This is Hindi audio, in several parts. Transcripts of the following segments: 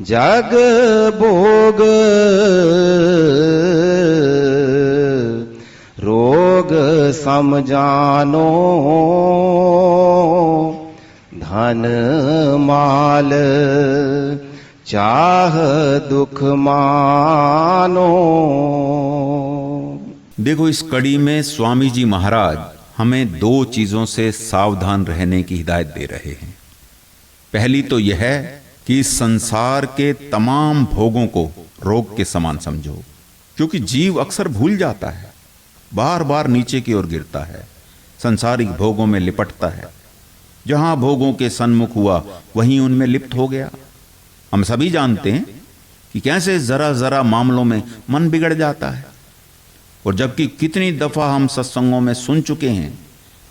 जग भोग रोग समझानो, धन माल चाह दुख मानो। देखो, इस कड़ी में स्वामी जी महाराज हमें दो चीजों से सावधान रहने की हिदायत दे रहे हैं। पहली तो यह है कि संसार के तमाम भोगों को रोग के समान समझो, क्योंकि जीव अक्सर भूल जाता है, बार बार नीचे की ओर गिरता है, संसारिक भोगों में लिपटता है। जहां भोगों के सन्मुख हुआ वहीं उनमें लिप्त हो गया। हम सभी जानते हैं कि कैसे जरा जरा मामलों में मन बिगड़ जाता है, और जबकि कितनी दफा हम सत्संगों में सुन चुके हैं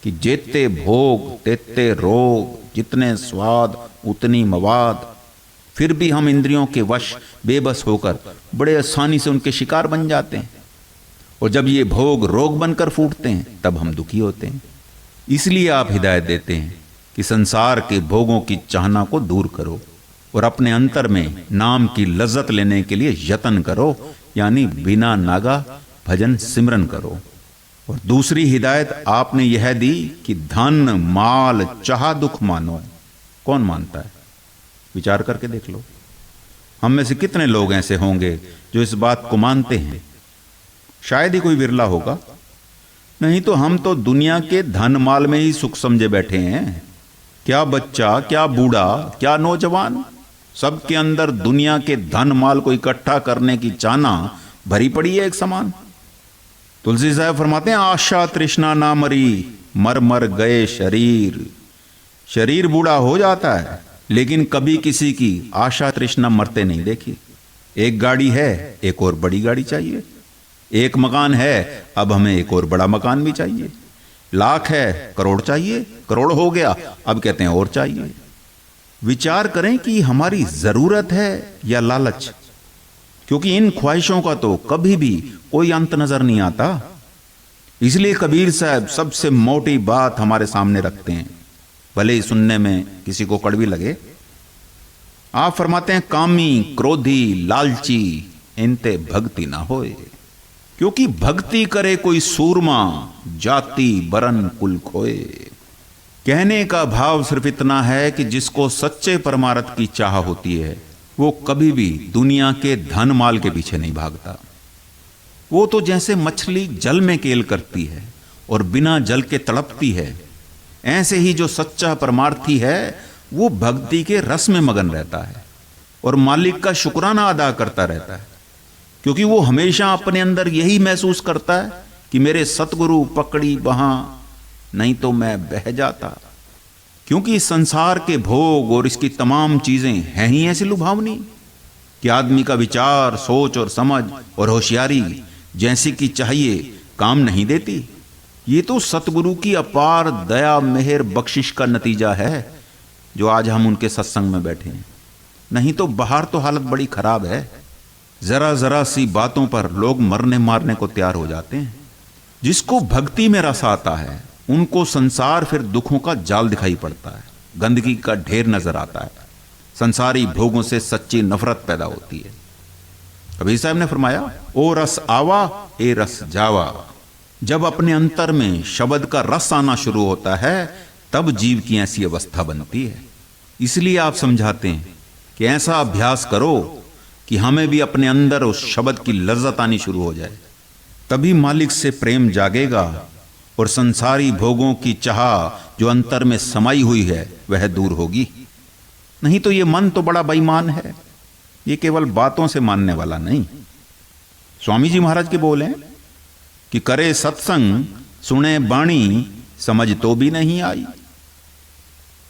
कि जेते भोग तेते रोग, जितने स्वाद उतनी मवाद, फिर भी हम इंद्रियों के वश बेबस होकर बड़े आसानी से उनके शिकार बन जाते हैं, और जब ये भोग रोग बनकर फूटते हैं तब हम दुखी होते हैं। इसलिए आप हिदायत देते हैं कि संसार के भोगों की चाहना को दूर करो और अपने अंतर में नाम की लज्जत लेने के लिए यत्न करो, यानी बिना नागा भजन सिमरन करो। और दूसरी हिदायत आपने यह दी कि धन माल चाह दुख मानो। कौन मानता है? विचार करके देख लो। हम में से कितने लोग ऐसे होंगे जो इस बात को मानते हैं? शायद ही कोई विरला होगा। नहीं तो हम तो दुनिया के धन माल में ही सुख समझे बैठे हैं। क्या बच्चा, क्या बूढ़ा, क्या नौजवान, सबके अंदर दुनिया के धन माल को इकट्ठा करने की चाहना भरी पड़ी है एक समान। तुलसी साहब फरमाते हैं, आशा तृष्णा ना मरी, मर मर गए शरीर। शरीर बूढ़ा हो जाता है, लेकिन कभी किसी की आशा तृष्णा मरते नहीं देखी। एक गाड़ी है, एक और बड़ी गाड़ी चाहिए। एक मकान है, अब हमें एक और बड़ा मकान भी चाहिए। लाख है, करोड़ चाहिए, करोड़ हो गया, अब कहते हैं और चाहिए। विचार करें कि हमारी जरूरत है या लालच, क्योंकि इन ख्वाहिशों का तो कभी भी कोई अंत नजर नहीं आता। इसलिए कबीर साहब सबसे मोटी बात हमारे सामने रखते हैं, भले ही सुनने में किसी को कड़वी लगे। आप फरमाते हैं, कामी क्रोधी लालची इनते भक्ति ना होए, क्योंकि भक्ति करे कोई सूरमा, जाति बरन कुल खोए। कहने का भाव सिर्फ इतना है कि जिसको सच्चे परमार्थ की चाह होती है वो कभी भी दुनिया के धन माल के पीछे नहीं भागता। वो तो जैसे मछली जल में केल करती है और बिना जल के तड़पती है, ऐसे ही जो सच्चा परमार्थी है वो भक्ति के रस में मगन रहता है और मालिक का शुक्राना अदा करता रहता है, क्योंकि वो हमेशा अपने अंदर यही महसूस करता है कि मेरे सतगुरु पकड़ी बहां, नहीं तो मैं बह जाता। क्योंकि संसार के भोग और इसकी तमाम चीजें हैं ही ऐसी लुभावनी कि आदमी का विचार, सोच और समझ और होशियारी जैसी की चाहिए काम नहीं देती। ये तो सतगुरु की अपार दया मेहर बख्शिश का नतीजा है जो आज हम उनके सत्संग में बैठे हैं। नहीं तो बाहर तो हालत बड़ी खराब है। जरा जरा सी बातों पर लोग मरने मारने को तैयार हो जाते हैं। जिसको भक्ति में रस आता है उनको संसार फिर दुखों का जाल दिखाई पड़ता है, गंदगी का ढेर नजर आता है, संसारी भोगों से सच्ची नफरत पैदा होती है। कबीर साहब ने फरमाया, ओ रस आवा ए रस जावा। जब अपने अंतर में शब्द का रस आना शुरू होता है तब जीव की ऐसी अवस्था बनती है। इसलिए आप समझाते हैं कि ऐसा अभ्यास करो कि हमें भी अपने अंदर उस शब्द की लज्जत आनी शुरू हो जाए, तभी मालिक से प्रेम जागेगा और संसारी भोगों की चाह जो अंतर में समाई हुई है वह दूर होगी। नहीं तो ये मन तो बड़ा बेईमान है, ये केवल बातों से मानने वाला नहीं। स्वामी जी महाराज के बोल हैं कि करे सत्संग सुने बाणी, समझ तो भी नहीं आई।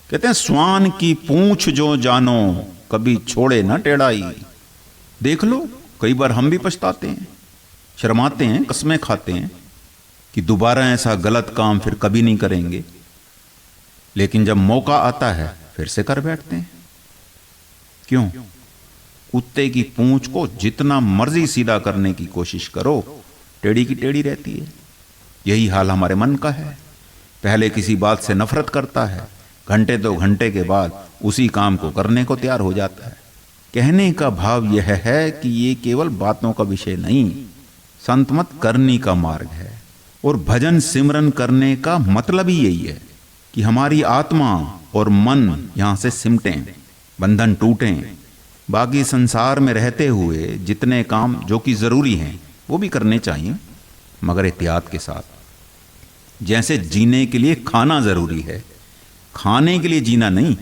कहते हैं, स्वान की पूंछ जो जानो, कभी छोड़े ना टेढ़ाई। देख लो, कई बार हम भी पछताते हैं, शर्माते हैं, कस्में खाते हैं कि दोबारा ऐसा गलत काम फिर कभी नहीं करेंगे, लेकिन जब मौका आता है फिर से कर बैठते हैं। क्यों? कुत्ते की पूंछ को जितना मर्जी सीधा करने की कोशिश करो, टेढ़ी की टेढ़ी रहती है। यही हाल हमारे मन का है। पहले किसी बात से नफरत करता है, घंटे दो घंटे के बाद उसी काम को करने को तैयार हो जाता है। कहने का भाव यह है कि ये केवल बातों का विषय नहीं, संत मत करनी का मार्ग है। और भजन सिमरन करने का मतलब ही यही है कि हमारी आत्मा और मन यहां से सिमटें, बंधन टूटें। बाकी संसार में रहते हुए जितने काम जो कि जरूरी हैं वो भी करने चाहिए, मगर एहतियात के साथ। जैसे जीने के लिए खाना जरूरी है, खाने के लिए जीना नहीं।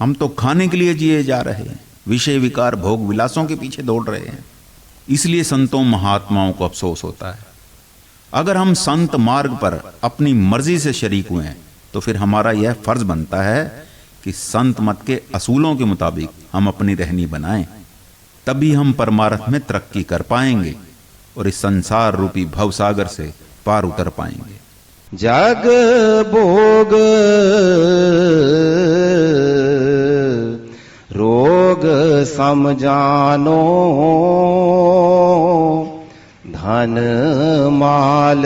हम तो खाने के लिए जिए जा रहे हैं, विषय विकार भोग विलासों के पीछे दौड़ रहे हैं। इसलिए संतों महात्माओं को अफसोस होता है। अगर हम संत मार्ग पर अपनी मर्जी से शरीक हुए हैं तो फिर हमारा यह फर्ज बनता है कि संत मत के असूलों के मुताबिक हम अपनी रहनी बनाएं, तभी हम परमार्थ में तरक्की कर पाएंगे और इस संसार रूपी भवसागर से पार उतर पाएंगे। जग भोग रोग समझानो, धन माल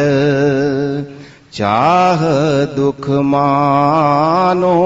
चाह दुख मानो।